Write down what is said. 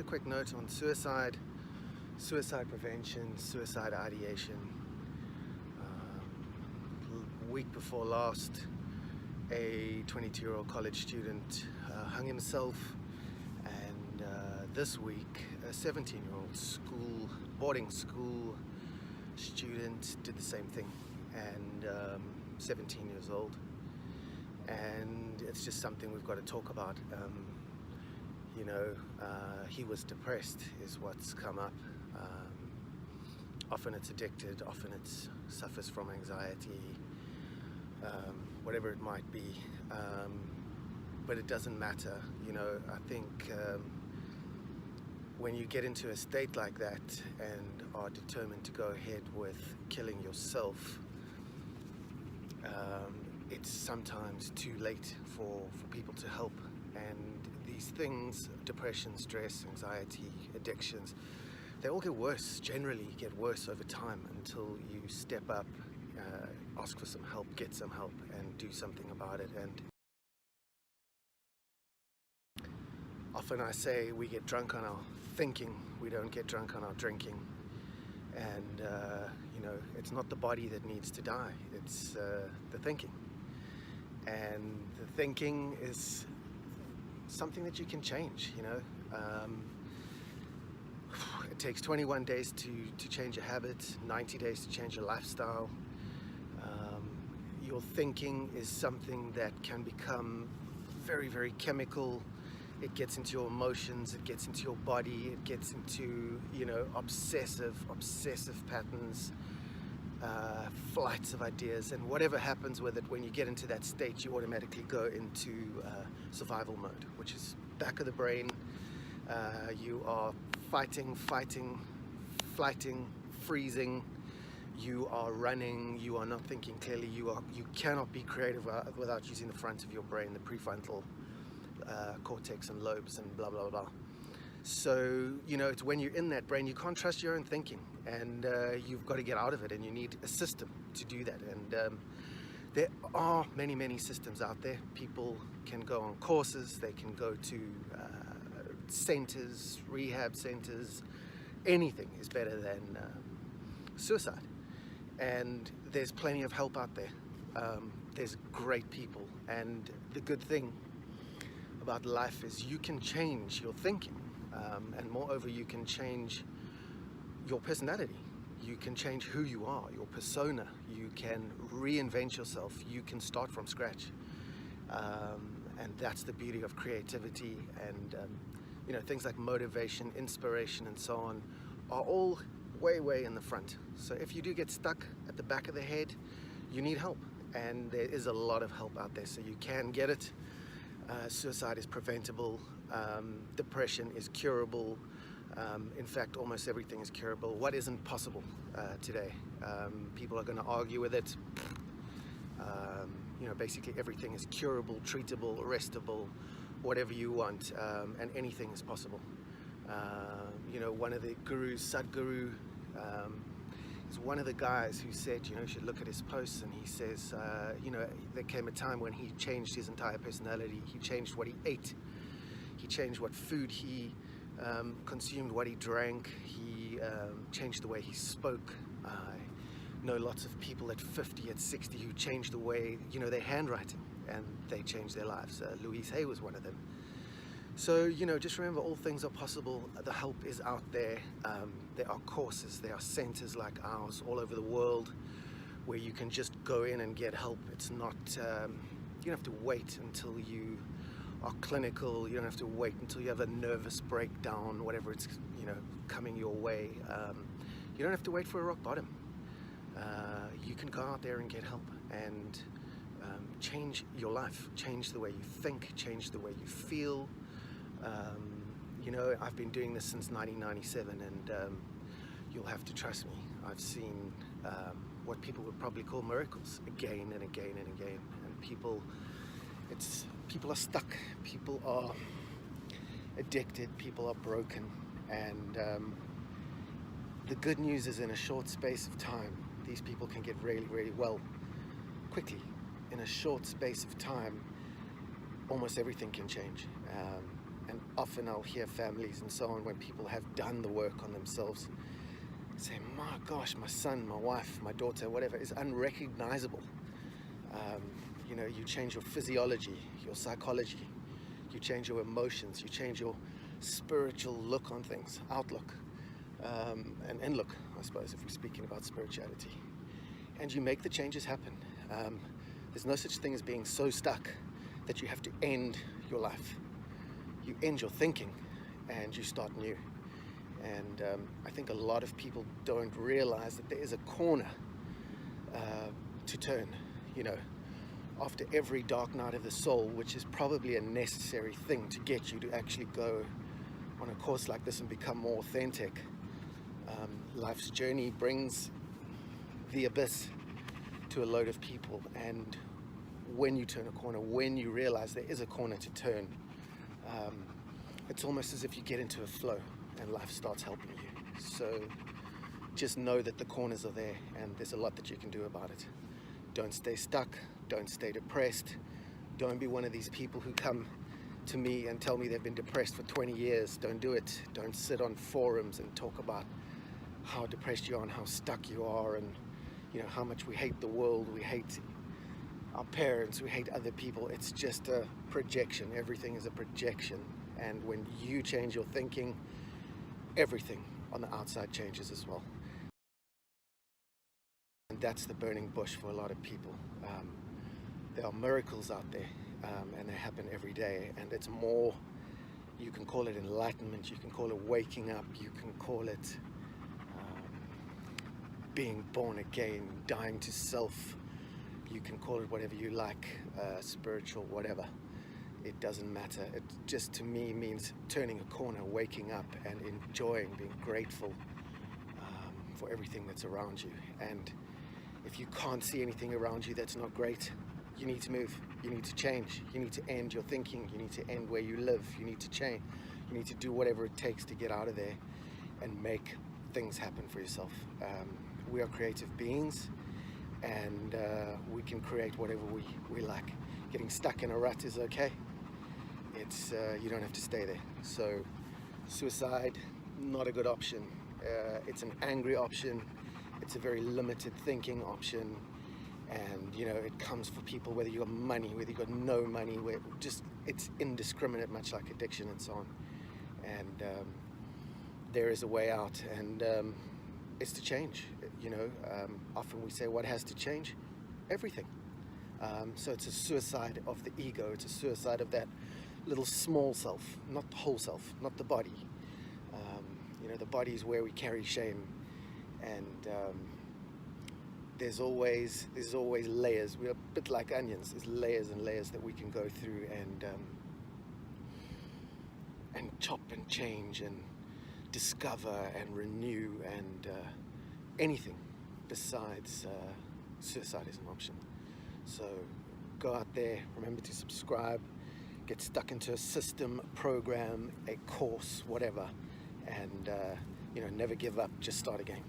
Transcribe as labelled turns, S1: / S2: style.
S1: a quick note on suicide prevention, suicide ideation. Week before last, a 22-year-old college student hung himself, and this week a 17-year-old boarding school student did the same thing, and 17 years old. And it's just something we've got to talk about. He was depressed is what's come up. Often it's addicted, often it suffers from anxiety, whatever it might be, but it doesn't matter. I think when you get into a state like that and are determined to go ahead with killing yourself, it's sometimes too late for people to help. And these things, depression, stress, anxiety, addictions, they all get worse, generally get worse over time until you step up, ask for some help, get some help, and do something about it. And often I say we get drunk on our thinking, we don't get drunk on our drinking. And it's not the body that needs to die, it's the thinking. And the thinking is something that you can change. It takes 21 days to change a habit, 90 days to change your lifestyle. Your thinking is something that can become very, very chemical. It gets into your emotions, it gets into your body, it gets into, obsessive patterns, flights of ideas, and whatever happens with it, when you get into that state, you automatically go into survival mode, which is back of the brain. You are fighting, flighting, freezing. You are running. You are not thinking clearly. You cannot be creative without using the front of your brain, the prefrontal cortex and lobes and blah blah blah. So it's when you're in that brain, you can't trust your own thinking, and you've got to get out of it, and you need a system to do that. And there are many systems out there. People can go on courses, they can go to centers, rehab centers. Anything is better than suicide, and there's plenty of help out there. There's great people, and the good thing about life is you can change your thinking, and moreover you can change your personality. You can change who you are, your persona. You can reinvent yourself. You can start from scratch, and that's the beauty of creativity. And things like motivation, inspiration, and so on are all way in the front. So if you do get stuck at the back of the head, you need help, and there is a lot of help out there, so you can get it. Suicide is preventable, depression is curable. In fact, almost everything is curable. What isn't possible today? People are going to argue with it. Basically everything is curable, treatable, arrestable, whatever you want, and anything is possible. One of the gurus, Sadhguru, is one of the guys who said, you should look at his posts, and he says, there came a time when he changed his entire personality. He changed what he ate. He changed what food he consumed, what he drank. He changed the way he spoke. I know lots of people at 50, at 60 who changed the way, their handwriting, and they changed their lives. Louise Hay was one of them. So, just remember, all things are possible. The help is out there. There are courses, there are centers like ours all over the world where you can just go in and get help. It's not, you don't have to wait until you are clinical. You don't have to wait until you have a nervous breakdown, whatever it's, coming your way. You don't have to wait for a rock bottom. You can go out there and get help and change your life, change the way you think, change the way you feel. I've been doing this since 1997, and you'll have to trust me. I've seen what people would probably call miracles again and again and again. And people are stuck, people are addicted, people are broken, and the good news is, in a short space of time, these people can get really well quickly. In a short space of time, almost everything can change. And often I'll hear families and so on, when people have done the work on themselves, say, my gosh, my son, my wife, my daughter, whatever, is unrecognizable. You know, you change your physiology, your psychology, you change your emotions, you change your spiritual look on things, outlook, and look, I suppose, if we're speaking about spirituality. And you make the changes happen. There's no such thing as being so stuck that you have to end your life. You end your thinking and you start new. And I think a lot of people don't realize that there is a corner to turn, you know, after every dark night of the soul, which is probably a necessary thing to get you to actually go on a course like this and become more authentic. Life's journey brings the abyss to a load of people, and when you turn a corner, when you realize there is a corner to turn, it's almost as if you get into a flow and life starts helping you. So just know that the corners are there, and there's a lot that you can do about it. Don't stay stuck, don't stay depressed, don't be one of these people who come to me and tell me they've been depressed for 20 years. Don't do it. Don't sit on forums and talk about how depressed you are and how stuck you are, and you know how much we hate the world, we hate our parents, we hate other people. It's just a projection. Everything is a projection, and when you change your thinking, everything on the outside changes as well. And that's the burning bush for a lot of people. There are miracles out there, and they happen every day, and it's more, you can call it enlightenment, you can call it waking up, you can call it being born again, dying to self, you can call it whatever you like, spiritual, whatever. It doesn't matter. It just, to me, means turning a corner, waking up and enjoying, being grateful for everything that's around you. And if you can't see anything around you that's not great, you need to move, you need to change, you need to end your thinking, you need to end where you live, you need to change, you need to do whatever it takes to get out of there and make things happen for yourself. We are creative beings, and we can create whatever we like. Getting stuck in a rut is okay. It's you don't have to stay there. So suicide, not a good option. It's an angry option. It's a very limited thinking option, and you know, it comes for people whether you got money, whether you got no money, where just it's indiscriminate, much like addiction and so on. And there is a way out, and it's to change. You know, often we say, what has to change? Everything. So it's a suicide of the ego. It's a suicide of that little small self, not the whole self, not the body. You know, the body is where we carry shame, and there's always layers. We're a bit like onions. There's layers and layers that we can go through and chop and change and discover and renew, and anything besides suicide is an option. So go out there, remember to subscribe, get stuck into a system, program, a course, whatever, and you know, never give up, just start again.